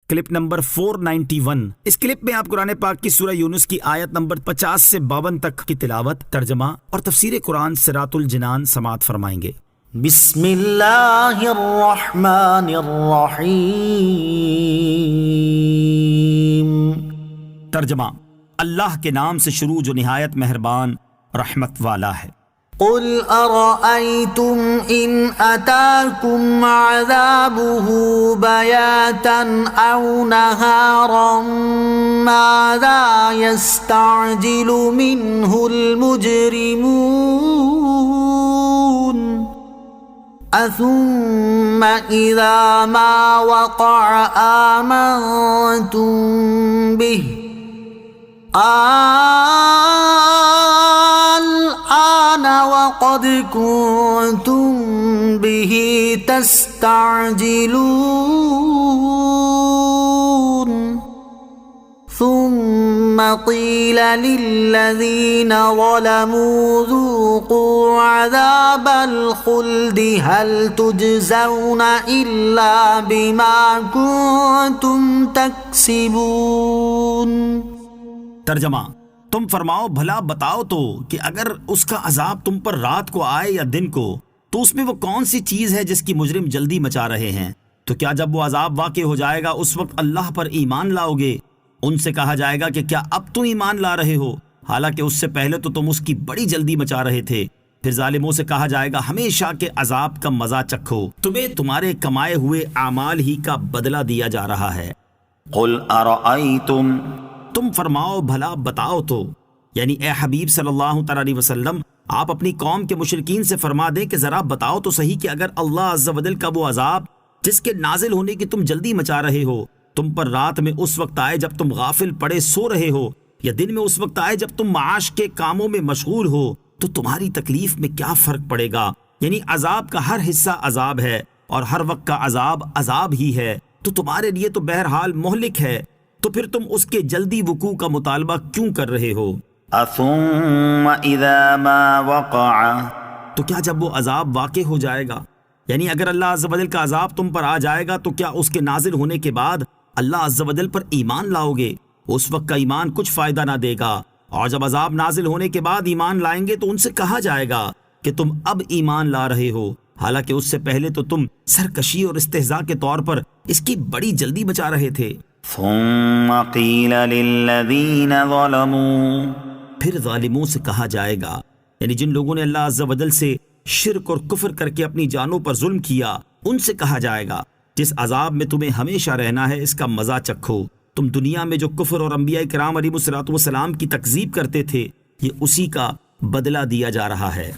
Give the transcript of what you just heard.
Clip number 491۔ اس clip میں آپ قرآن پاک کی سورہ یونس کی آیت نمبر 50 سے 52 تک کی تلاوت، ترجمہ اور تفسیر قرآن صراط الجنان سماعت فرمائیں گے۔ بسم اللہ الرحمن الرحیم۔ ترجمہ، اللہ کے نام سے شروع جو نہایت مہربان رحمت والا ہے۔ قل ارأيتم ان اتاكم عذابه بياتا او نهارا ماذا يستعجل منه المجرمون اثم اذا ما وقع آمنتم به الآن وقد كنتم به تستعجلون ثم قيل للذين ظلموا ذوقوا عذاب الخلد هل تجزون إلا بما كنتم تكسبون۔ ترجمہ، تم فرماؤ بھلا بتاؤ تو کہ اگر اس کا عذاب تم پر رات کو آئے یا دن کو تو اس میں وہ کون سی چیز ہے جس کی مجرم جلدی مچا رہے ہیں؟ تو کیا جب وہ عذاب واقع ہو جائے گا اس وقت اللہ پر ایمان لاؤ گے؟ ان سے کہا جائے گا کہ کیا اب تم ایمان لا رہے ہو، حالانکہ اس سے پہلے تو تم اس کی بڑی جلدی مچا رہے تھے۔ پھر ظالموں سے کہا جائے گا ہمیشہ کے عذاب کا مزہ چکھو، تمہیں تمہارے کمائے ہوئے اعمال ہی کا بدلہ دیا جا رہا ہے۔ قل ارأيتم، تم فرماؤ بھلا بتاؤ تو، یعنی اے حبیب صلی اللہ تعالی علیہ وسلم آپ اپنی قوم کے مشرکین سے فرما دیں کہ ذرا بتاؤ تو صحیح کہ اگر اللہ عز و جل کا وہ عذاب جس کے نازل ہونے کی تم جلدی مچا رہے ہو تم پر رات میں اس وقت آئے جب تم غافل پڑے سو رہے ہو، یا دن میں اس وقت آئے جب تم معاش کے کاموں میں مشغول ہو، تو تمہاری تکلیف میں کیا فرق پڑے گا؟ یعنی عذاب کا ہر حصہ عذاب ہے اور ہر وقت کا عذاب عذاب ہی ہے، تو تمہارے لیے تو بہرحال مہلک ہے، تو پھر تم اس کے جلدی وقوع کا مطالبہ کیوں کر رہے ہو؟ اثم اذا ما وقع، تو کیا جب وہ عذاب واقع ہو جائے گا، یعنی اگر اللہ عز و جل کا عذاب تم پر آ جائے گا تو کیا اس کے نازل ہونے کے بعد اللہ عز و جل پر ایمان لاؤ گے؟ اس وقت کا ایمان کچھ فائدہ نہ دے گا، اور جب عذاب نازل ہونے کے بعد ایمان لائیں گے تو ان سے کہا جائے گا کہ تم اب ایمان لا رہے ہو، حالانکہ اس سے پہلے تو تم سرکشی اور استہزاء کے طور پر اس کی بڑی جلدی بچا رہے تھے۔ ثم قيل للذين ظلموا، پھر ظالموں سے کہا جائے گا، یعنی جن لوگوں نے اللہ عز و جل سے شرک اور کفر کر کے اپنی جانوں پر ظلم کیا، ان سے کہا جائے گا جس عذاب میں تمہیں ہمیشہ رہنا ہے اس کا مزہ چکھو، تم دنیا میں جو کفر اور انبیاء کرام علیہ الصلوۃ والسلام کی تکذیب کرتے تھے یہ اسی کا بدلہ دیا جا رہا ہے۔